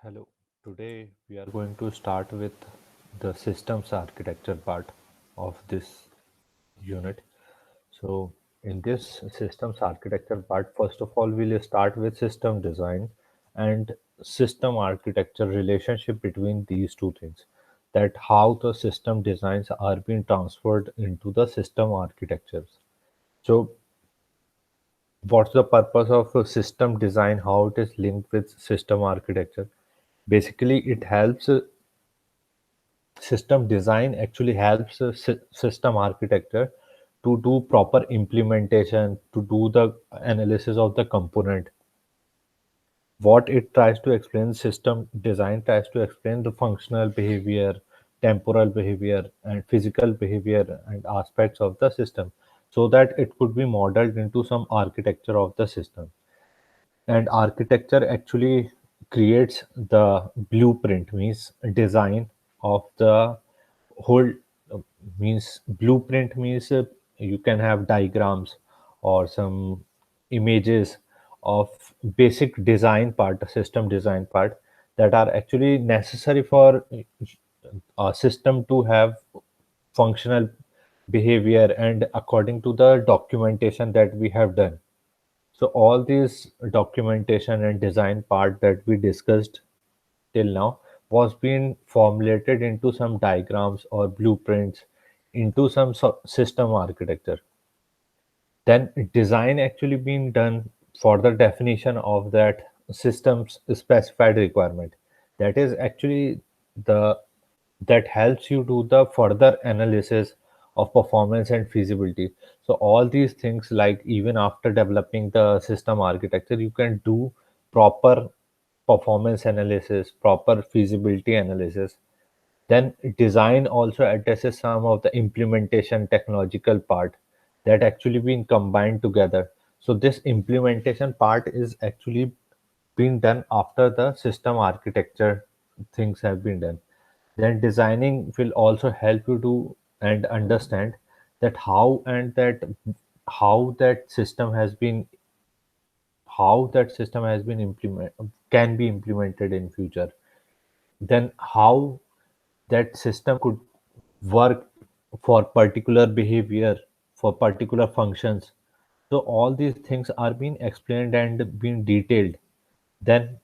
Hello. Today we are going to start with the systems architecture part of this unit. So, in this systems architecture part, first of all, we'll start with system design and system architecture relationship between these two things. That how the system designs are being transferred into the system architectures. So, what's the purpose of a system design? How it is linked with system architecture? Basically, it helps system design actually helps system architecture to do proper implementation, to do the analysis of the component. What it tries to explain, system design tries to explain the functional behavior, temporal behavior, and physical behavior and aspects of the system so that it could be modeled into some architecture of the system. And architecture actually creates the blueprint, means design of the whole. Means blueprint means you can have diagrams or some images of basic design part, system design part, that are actually necessary for a system to have functional behavior and according to the documentation that we have done. So all these documentation and design part that we discussed till now was being formulated into some diagrams or blueprints into some system architecture. Then design actually being done for the definition of that system's specified requirement. That is actually the that helps you do the further analysis of performance and feasibility. So all these things, like even after developing the system architecture, you can do proper performance analysis, proper feasibility analysis. Then design also addresses some of the implementation technological part that actually been combined together. So this implementation part is actually being done after the system architecture things have been done. Then designing will also help you to and understand that how that system has been implement can be implemented in future. Then how that system could work for particular behavior, for particular functions. So all these things are being explained and being detailed. Then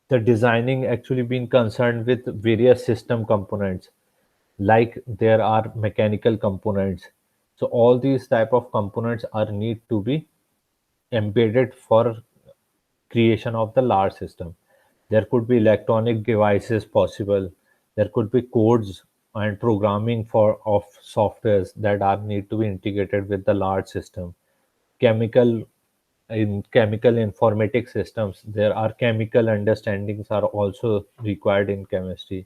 the designing actually been concerned with various system components, like there are mechanical components. So all these type of components are need to be embedded for creation of the large system. There could be electronic devices possible. There could be codes and programming for of softwares that are need to be integrated with the large system. Chemical in chemical informatic systems, there are chemical understandings are also required in chemistry.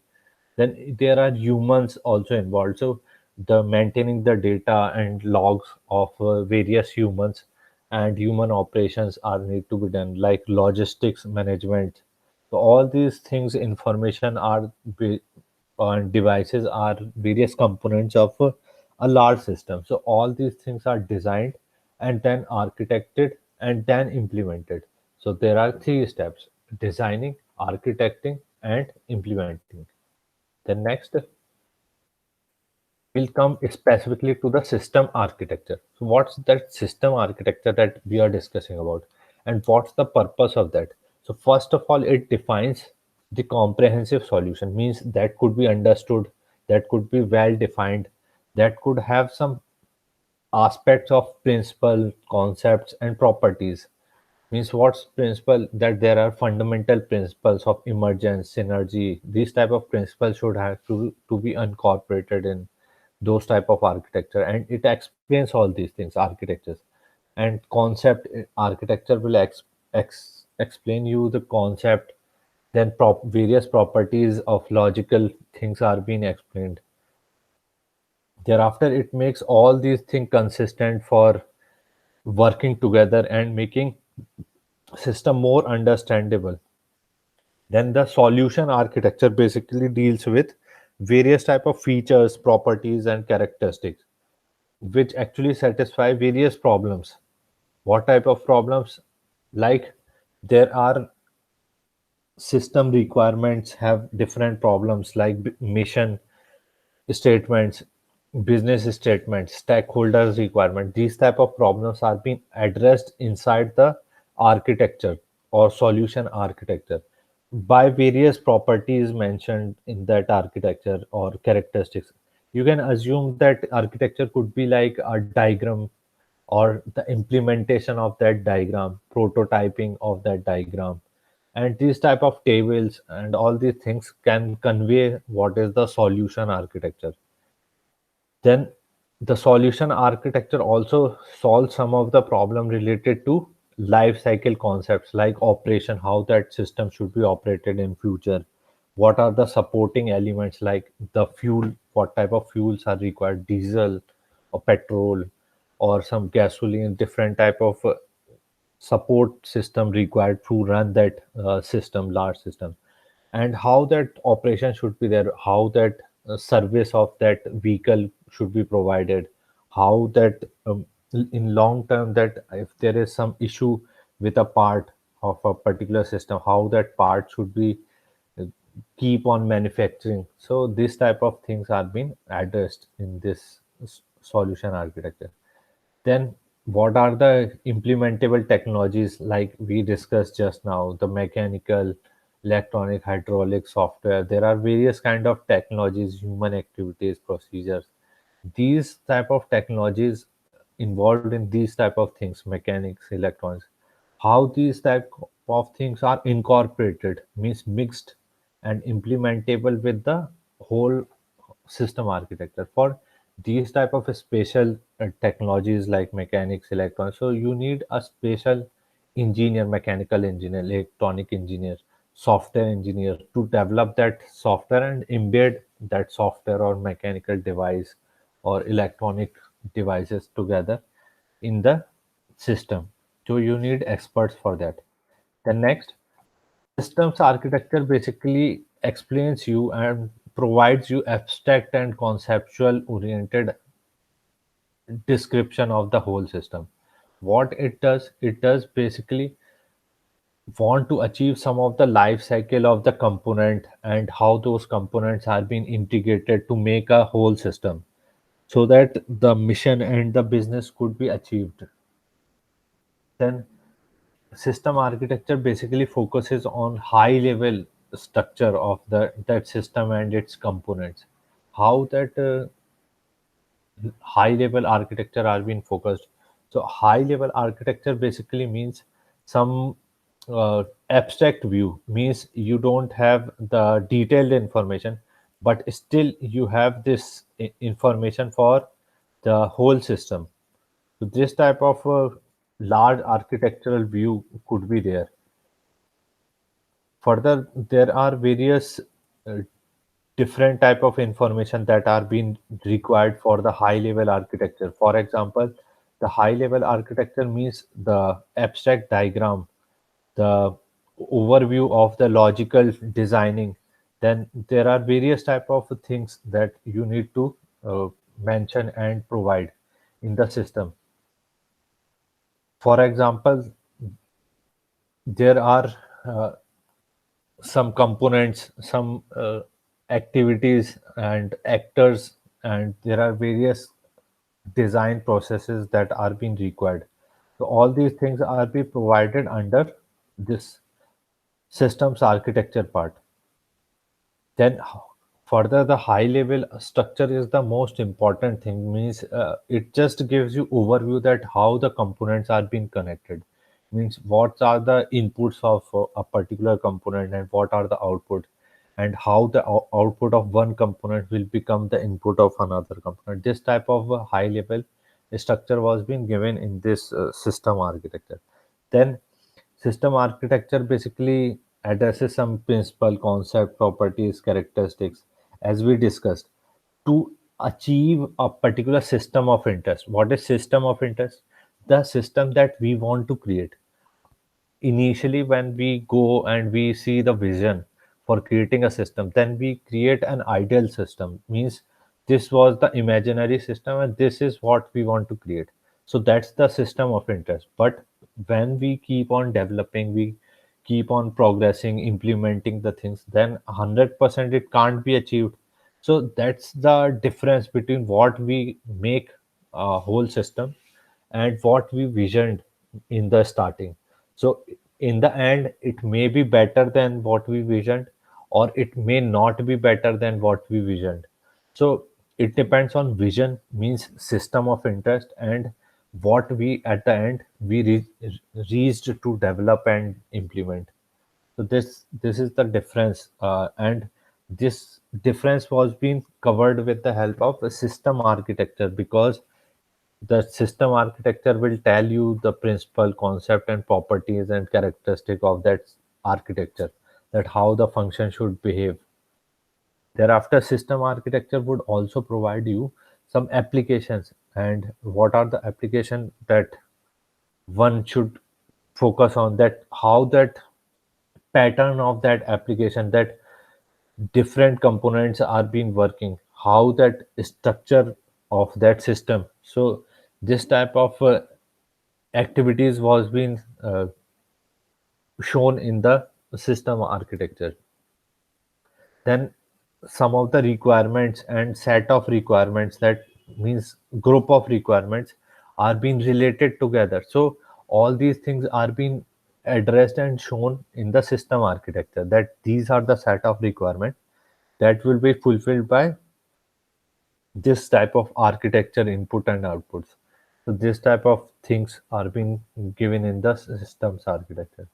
Then there are humans also involved. So the maintaining the data and logs of various humans and human operations are need to be done, like logistics management. So all these things, information are and devices are various components of a large system. So all these things are designed and then architected and then implemented. So there are three steps: designing, architecting, and implementing. The next will come specifically to the system architecture. So what's that system architecture that we are discussing about, and what's the purpose of that? So first of all, it defines the comprehensive solution, means that could be understood, that could be well defined, that could have some aspects of principle, concepts, and properties. Means what's principle? That there are fundamental principles of emergence, synergy. These type of principles should have to be incorporated in those type of architecture, and it explains all these things architectures. And concept architecture will explain you the concept. Then various properties of logical things are being explained. Thereafter it makes all these things consistent for working together and making system more understandable. Then the solution architecture basically deals with various type of features, properties, and characteristics which actually satisfy various problems. What type of problems? Like there are system requirements have different problems like mission statements, business statements, stakeholders requirement. These type of problems are being addressed inside the architecture or solution architecture by various properties mentioned in that architecture or characteristics. You can assume that architecture could be like a diagram or the implementation of that diagram, prototyping of that diagram, and these type of tables and all these things can convey what is the solution architecture. Then the solution architecture also solves some of the problem related to life cycle concepts like operation, how that system should be operated in future. What are the supporting elements like the fuel, what type of fuels are required, diesel or petrol or some gasoline, different type of support system required to run that system, large system, and how that operation should be there, how that service of that vehicle should be provided, how that in long term that if there is some issue with a part of a particular system, how that part should be uh, keep on manufacturing. So this type of things are being addressed in this solution architecture. Then what are the implementable technologies like we discussed just now, the mechanical, electronic, hydraulic, software. There are various kind of technologies, human activities, procedures. These type of technologies involved in these type of things, mechanics, electronics, how these type of things are incorporated means mixed and implementable with the whole system architecture for these type of special technologies like mechanics, electronics. So you need a special engineer, mechanical engineer, electronic engineer, software engineer to develop that software and embed that software or mechanical device or electronic devices together in the system. So you need experts for that. The next, systems architecture basically explains you and provides you abstract and conceptual oriented description of the whole system. What it does basically want to achieve some of the life cycle of the component and how those components are being integrated to make a whole system so that the mission and the business could be achieved. Then system architecture basically focuses on high level structure of that system and its components, how that high level architecture are being focused. So high level architecture basically means some abstract view, means you don't have the detailed information, but still you have this information for the whole system. So this type of large architectural view could be there. Further, there are various uh, different type of information that are being required for the high level architecture. For example, the high level architecture means the abstract diagram, the overview of the logical designing. Then there are various type of things that you need to uh, mention and provide in the system. For example, there are some components, some activities and actors, and there are various design processes that are being required. So all these things are be provided under this systems architecture part. Then further, the high level structure is the most important thing. Means it just gives you overview that how the components are being connected. Means what are the inputs of a particular component and what are the output, and how the output of one component will become the input of another component. This type of high level structure was being given in this system architecture. Then system architecture basically addresses some principle, concept, properties, characteristics, as we discussed, to achieve a particular system of interest. What is system of interest? The system that we want to create. Initially, when we go and we see the vision for creating a system, then we create an ideal system. Means this was the imaginary system and this is what we want to create. So that's the system of interest. But when we keep on developing, we keep on progressing, implementing the things, then 100% it can't be achieved. So that's the difference between what we make a whole system and what we visioned in the starting. So in the end, it may be better than what we visioned, or it may not be better than what we visioned. So it depends on vision, means system of interest, and what we at the end we reached to develop and implement. So this is the difference, and this difference was being covered with the help of a system architecture, because the system architecture will tell you the principal concept and properties and characteristic of that architecture, that how the function should behave. Thereafter, system architecture would also provide you some applications, and what are the application that one should focus on, that how that pattern of that application, that different components are being working, how that structure of that system. So this type of activities was being shown in the system architecture. Then some of the requirements and set of requirements, that means group of requirements, are being related together. So all these things are being addressed and shown in the system architecture, that these are the set of requirements that will be fulfilled by this type of architecture input and outputs. So this type of things are being given in the systems architecture.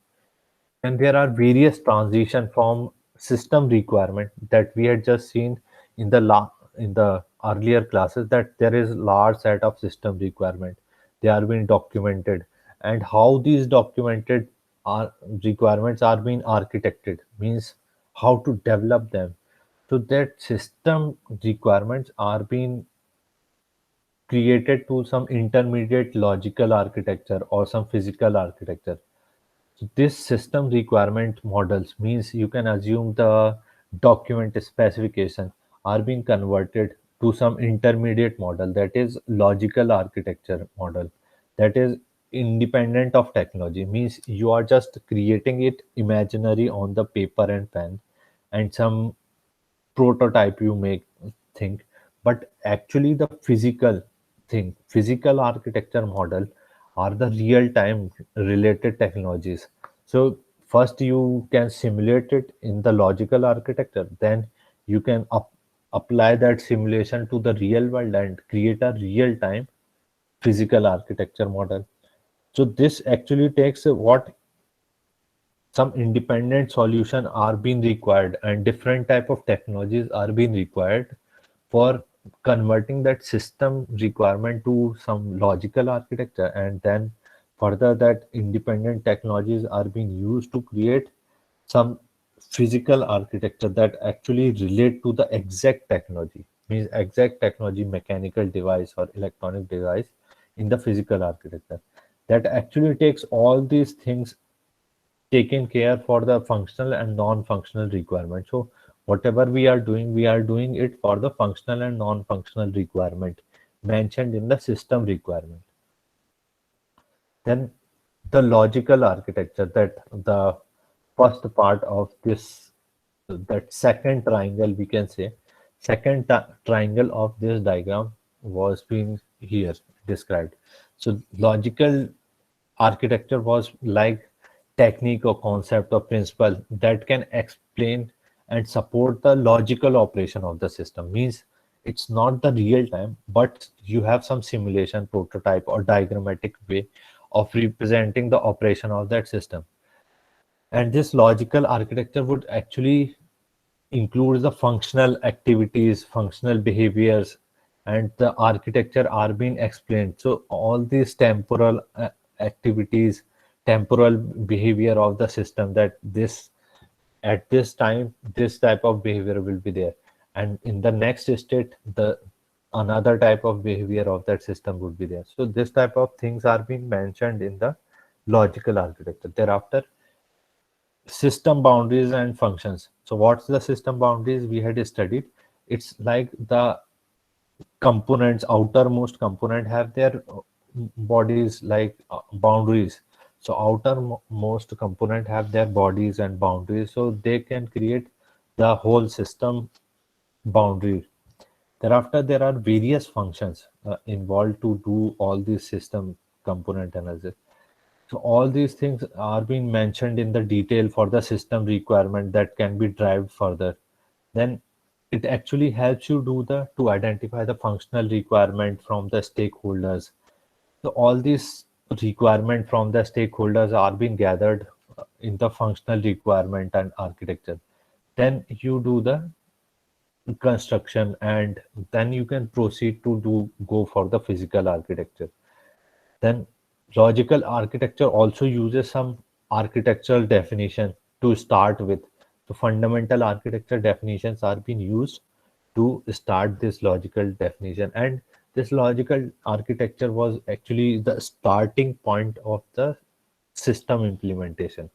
And there are various transition from system requirement that we had just seen in the in the earlier classes, that there is large set of system requirement. They are being documented, and how these documented are requirements are being architected, means how to develop them. So that system requirements are being created to some intermediate logical architecture or some physical architecture. So this system requirement models, means you can assume the document specification are being converted to some intermediate model, that is logical architecture model, that is independent of technology, means you are just creating it imaginary on the paper and pen, and some prototype you make think, but actually the physical architecture model are the real time related technologies. So first you can simulate it in the logical architecture, then you can apply that simulation to the real world and create a real time physical architecture model. So this actually takes what some independent solution are being required, and different type of technologies are being required for converting that system requirement to some logical architecture, and then further that independent technologies are being used to create some physical architecture that actually relate to the exact technology, means exact technology, mechanical device or electronic device in the physical architecture, that actually takes all these things taken care for the functional and non-functional requirement. So whatever we are doing it for the functional and non-functional requirement mentioned in the system requirement. Then the logical architecture, that the first part of this, that second triangle, we can say, second triangle of this diagram was being here described. So logical architecture was like technique or concept or principle that can explain and support the logical operation of the system, means it's not the real time, but you have some simulation, prototype or diagrammatic way of representing the operation of that system. And this logical architecture would actually include the functional activities, functional behaviors, and the architecture are being explained. So all these temporal activities, temporal behavior of the system, that this at this time this type of behavior will be there, and in the next state the another type of behavior of that system would be there. So this type of things are being mentioned in the logical architecture. Thereafter, system boundaries and functions. So what's the system boundaries we had studied? It's like the components, outermost component have their bodies like boundaries. So outermost component have their bodies and boundaries, so they can create the whole system boundary. Thereafter, there are various functions involved to do all these system component analysis. So all these things are being mentioned in the detail for the system requirement that can be derived further. Then it actually helps you do the to identify the functional requirement from the stakeholders. So all these requirement from the stakeholders are being gathered in the functional requirement and architecture. Then you do the construction, and then you can proceed to do go for the physical architecture. Then logical architecture also uses some architectural definition to start with. The fundamental architecture definitions are being used to start this logical definition, and this logical architecture was actually the starting point of the system implementation.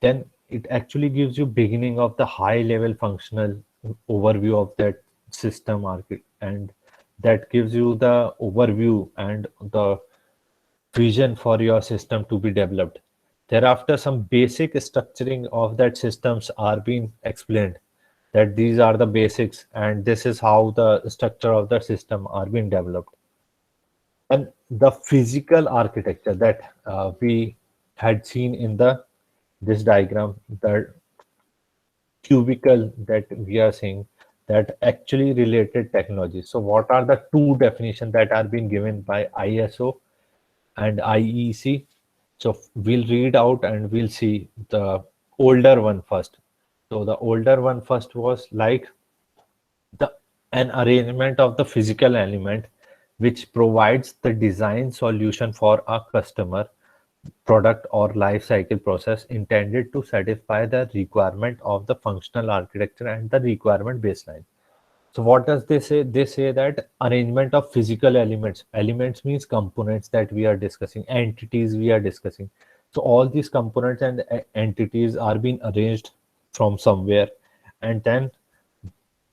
Then it actually gives you beginning of the high level functional overview of that system architect, and that gives you the overview and the vision for your system to be developed. Thereafter, some basic structuring of that systems are being explained, that these are the basics and this is how the structure of the system are being developed. And the physical architecture that we had seen in the this diagram, the cubicle that we are seeing, that actually related technologies. So what are the two definitions that are being given by ISO and IEC? So we'll read out and we'll see the older one first. So the older one first was like the an arrangement of the physical element which provides the design solution for a customer product or life cycle process intended to satisfy the requirement of the functional architecture and the requirement baseline. So what does they say? They say that arrangement of physical elements. Elements means components that we are discussing, entities we are discussing. So all these components and entities are being arranged from somewhere, and then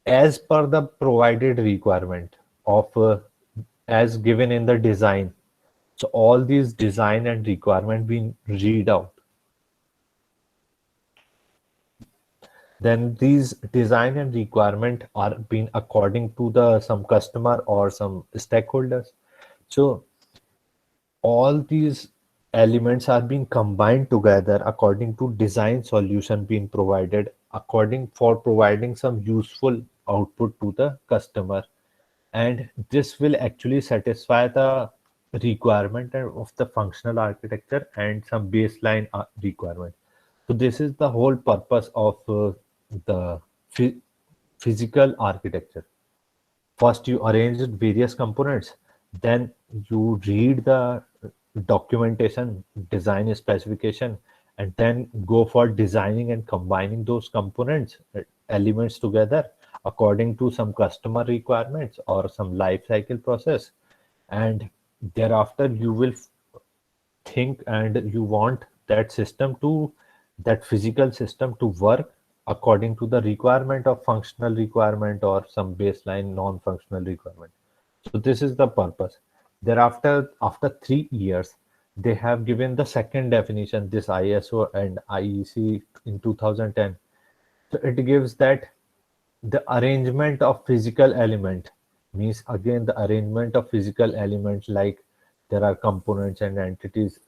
as per the provided requirement of as given in the design. So all these design and requirement being read out. Then these design and requirement are being according to the some customer or some stakeholders. So all these elements are being combined together according to design solution being provided according for providing some useful output to the customer, and this will actually satisfy the requirement of the functional architecture and some baseline requirement. So this is the whole purpose of the physical architecture. First, you arrange various components, then you read the documentation, design specification, and then go for designing and combining those components, elements together according to some customer requirements or some life cycle process. And thereafter, you will think and you want that system to that physical system to work according to the requirement of functional requirement or some baseline non-functional requirement. So this is the purpose. Thereafter, after 3 years, they have given the second definition, this ISO and IEC in 2010. So it gives that the arrangement of physical element means again the arrangement of physical elements, like there are components and entities.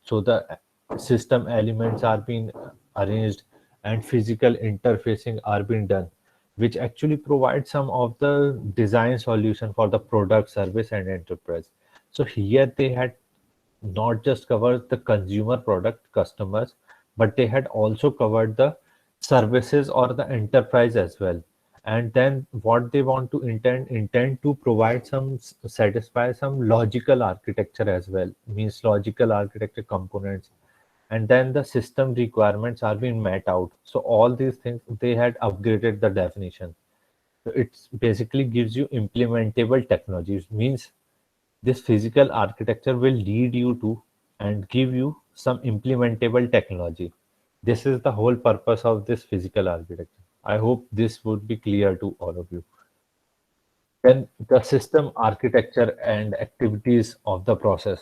So the system elements are being arranged and physical interfacing are being done, which actually provides some of the design solution for the product, service, and enterprise. So here they had not just covered the consumer product customers, but they had also covered the services or the enterprise as well. And then what they want to intend to provide some satisfy some logical architecture as well, means logical architecture components, and then the system requirements are being met out. So all these things they had upgraded the definition. So it's basically gives you implementable technologies, means this physical architecture will lead you to and give you some implementable technology. This is the whole purpose of this physical architecture. I hope this would be clear to all of you. Then the system architecture and activities of the process.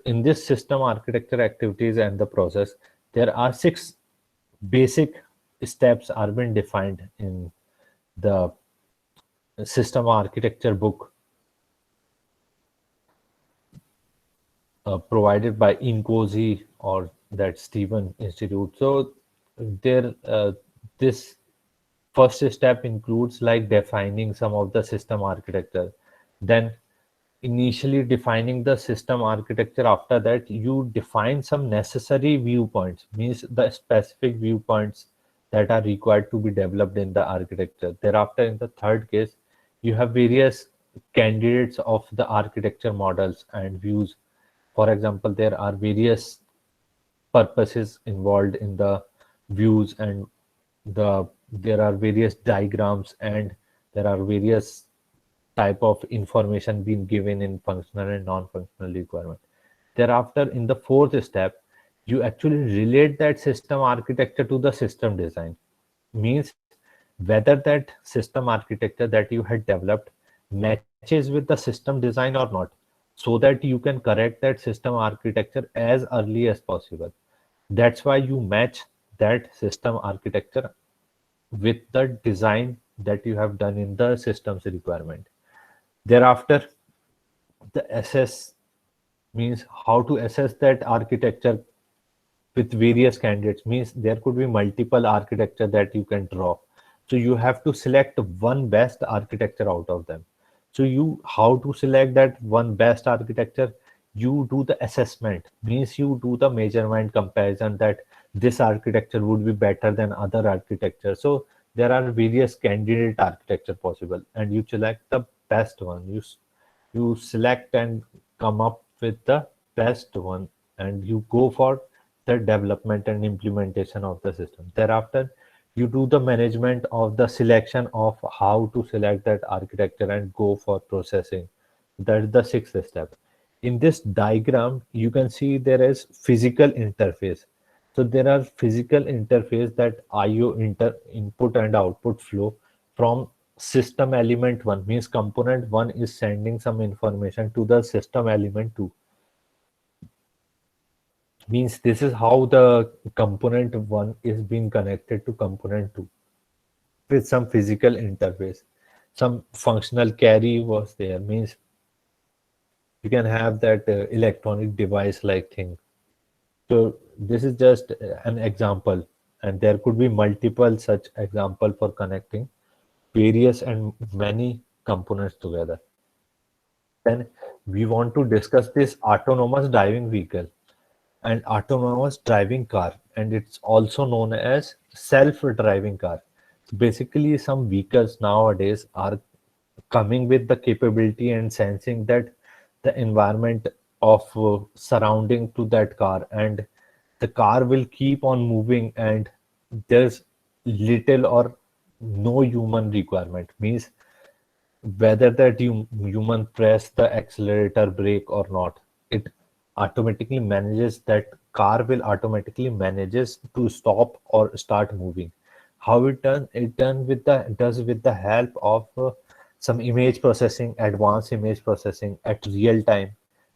In this system architecture activities and the process, there are six basic steps are been defined in the system architecture book provided by Incozy or that Stephen Institute. So there, this first step includes like defining some of the system architecture. Then initially defining the system architecture. After that, you define some necessary viewpoints, means the specific viewpoints that are required to be developed in the architecture. Thereafter, in the third case, you have various candidates of the architecture models and views. For example, there are various purposes involved in the views, and there are various diagrams, and there are various type of information being given in functional and non-functional requirement. Thereafter, in the fourth step, you actually relate that system architecture to the system design. Means whether that system architecture that you had developed matches with the system design or not, so that you can correct that system architecture as early as possible. That's why you match that system architecture with the design that you have done in the system's requirement. Thereafter, the assess means how to assess that architecture with various candidates, means there could be multiple architecture that you can draw. So you have to select one best architecture out of them. So you how to select that one best architecture? You do the assessment, means you do the measurement comparison that this architecture would be better than other architecture. So there are various candidate architecture possible, and you select the best one. You select and come up with the best one, and you go for the development and implementation of the system. Thereafter, you do the management of the selection of how to select that architecture and go for processing. That's the sixth step. In this diagram, you can see there is physical interface. So there are physical interface, that IO input and output flow from system element one, means component one is sending some information to the system element two. Means this is how the component one is being connected to component two with some physical interface. Some functional carry was there, means you can have that electronic device like thing. So this is just an example, and there could be multiple such example for connecting various and many components together. Then we want to discuss this autonomous driving vehicle and autonomous driving car, and it's also known as self-driving car. So basically, some vehicles nowadays are coming with the capability and sensing that the environment of surrounding to that car, and the car will keep on moving, and there's little or no human requirement. Means whether that human press the accelerator brake or not, it automatically manages, that car will automatically manages to stop or start moving. How it does with the help of some image processing, advanced image processing at real time,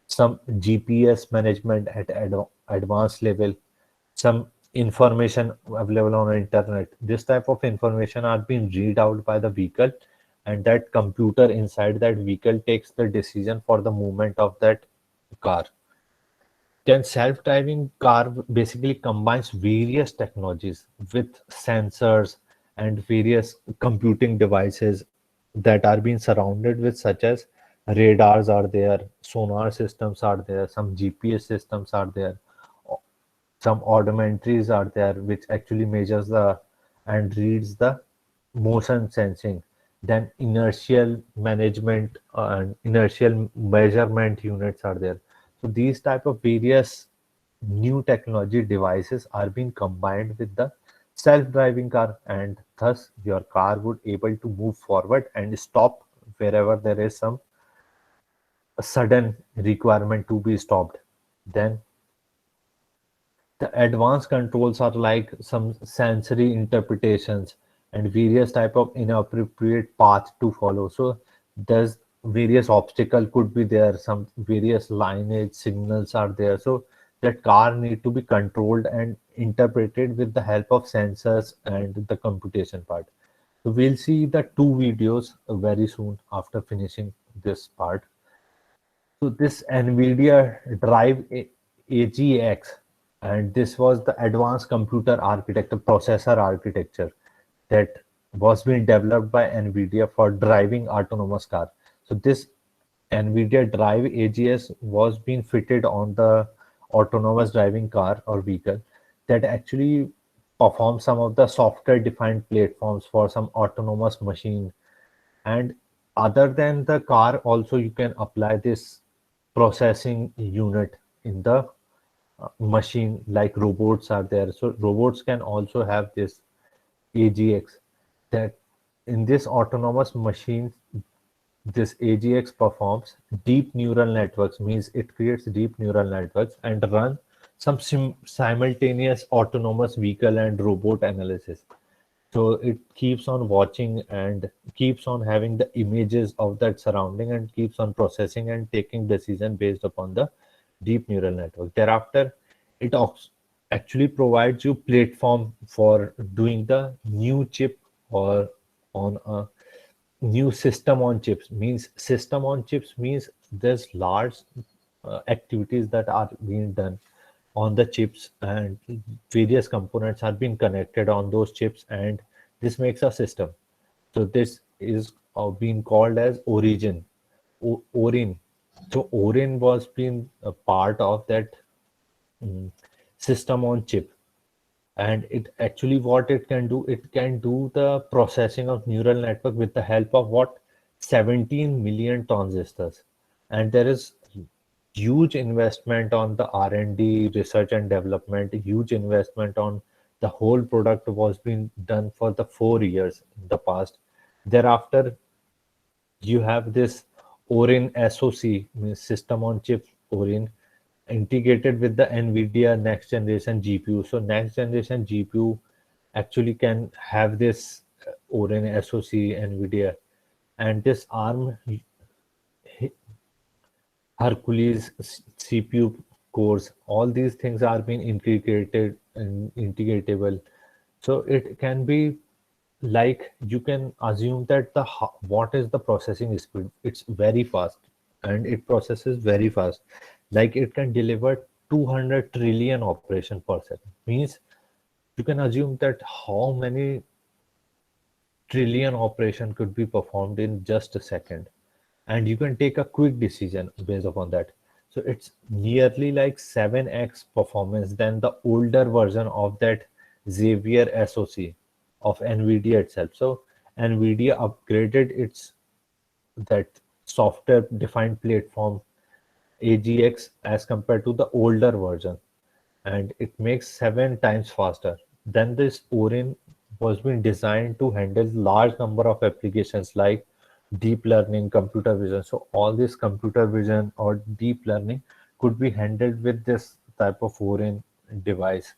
some GPS management at advanced level, some information available on the internet. This type of information are being read out by the vehicle, and that computer inside that vehicle takes the decision for the movement of that car. Then self-driving car basically combines various technologies with sensors and various computing devices that are being surrounded with, such as radars are there, sonar systems are there, some GPS systems are there, some odometries are there which actually measures the and reads the motion sensing. Then inertial management and inertial measurement units are there. So these type of various new technology devices are being combined with the self-driving car, and thus your car would able to move forward and stop wherever there is some sudden requirement to be stopped. Then the advanced controls are like some sensory interpretations and various type of inappropriate path to follow. So there's various obstacle could be there, some various lineage signals are there, so that car need to be controlled and interpreted with the help of sensors and the computation part. So we'll see the two videos very soon after finishing this part. So this NVIDIA Drive AGX, and this was the advanced computer architecture, processor architecture that was being developed by NVIDIA for driving autonomous car. So this NVIDIA Drive AGS was being fitted on the autonomous driving car or vehicle that actually performs some of the software defined platforms for some autonomous machine. And other than the car, also you can apply this processing unit in the machine, like robots are there. So robots can also have this AGX, that in this autonomous machine, this AGX performs deep neural networks, means it creates deep neural networks and run some simultaneous autonomous vehicle and robot analysis. So it keeps on watching and keeps on having the images of that surrounding and keeps on processing and taking decision based upon the deep neural network. Thereafter, it actually provides you platform for doing the new chip or on a new system on chips. Means system on chips means there's large activities that are being done on the chips, and various components are being connected on those chips, and this makes a system. So this is being called as origin, Orin. So Orin was being a part of that mm, system on chip, and it actually what it can do, it can do the processing of neural network with the help of what, 17 million transistors. And there is huge investment on the R&D, research and development, huge investment on the whole product was being done for the 4 years in the past. Thereafter, you have this Orin SoC, means system on chip Orin, integrated with the NVIDIA next generation GPU. So next generation GPU actually can have this Orin SoC NVIDIA, and this ARM Hercules CPU cores. All these things are being integrated and integratable. So it can be like, you can assume that the what is the processing speed? It's very fast, and it processes very fast. Like it can deliver 200 trillion operation per second. Means you can assume that how many trillion operation could be performed in just a second, and you can take a quick decision based upon that. So it's nearly like 7x performance than the older version of that Xavier SoC of NVIDIA itself. So NVIDIA upgraded its that software defined platform AGX as compared to the older version, and it makes 7 times faster. Then this Orin was being designed to handle large number of applications like deep learning, computer vision. So all this computer vision or deep learning could be handled with this type of Orin device.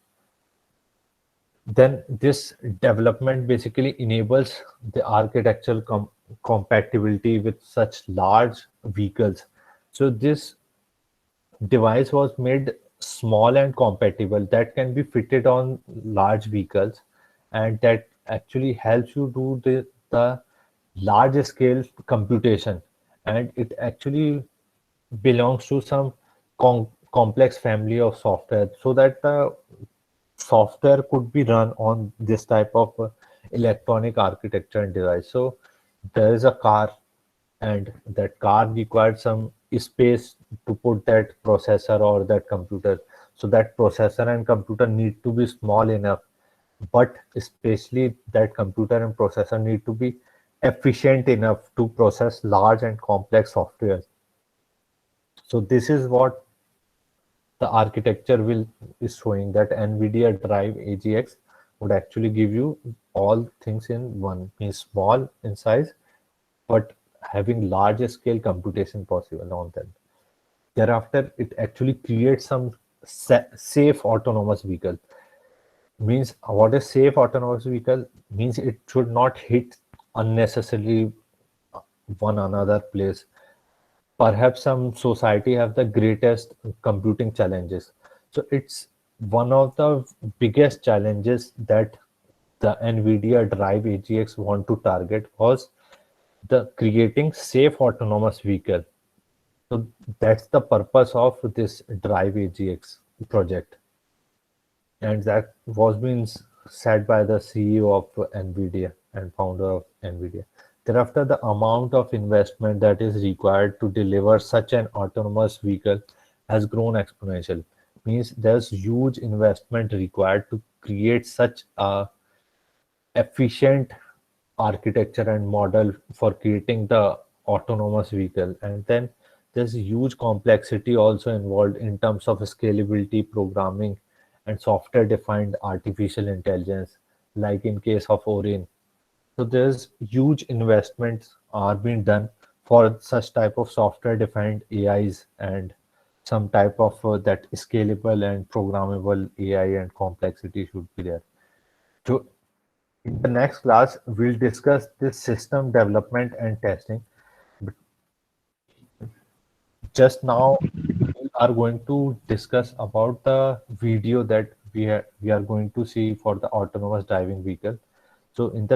Then this development basically enables the architectural compatibility with such large vehicles. So this device was made small and compatible that can be fitted on large vehicles, and that actually helps you do the large scale computation, and it actually belongs to some complex family of software, so that the software could be run on this type of electronic architecture and device. So there is a car, and that car required some space to put that processor or that computer. So that processor and computer need to be small enough, but especially that computer and processor need to be efficient enough to process large and complex software. So this is what the architecture will is showing, that NVIDIA Drive AGX would actually give you all things in one, means small in size, but having large scale computation possible on them. Thereafter, it actually creates some safe autonomous vehicle. Means what is safe autonomous vehicle? Means it should not hit unnecessarily one another place. perhaps some society have the greatest computing challenges. So it's one of the biggest challenges that the NVIDIA Drive AGX want to target was the creating safe autonomous vehicle. So that's the purpose of this Drive AGX project, and that was being said by the CEO of NVIDIA and founder of NVIDIA. Thereafter, the amount of investment that is required to deliver such an autonomous vehicle has grown exponential. Means there's huge investment required to create such a efficient architecture and model for creating the autonomous vehicle. And then there's huge complexity also involved in terms of scalability, programming, and software defined artificial intelligence, like in case of Orin. So there's huge investments are being done for such type of software defined AIs and some type of that scalable and programmable AI and complexity should be there. So in the next class, we'll discuss this system development and testing. But just now, we are going to discuss about the video that we are going to see for the autonomous driving vehicle. So in the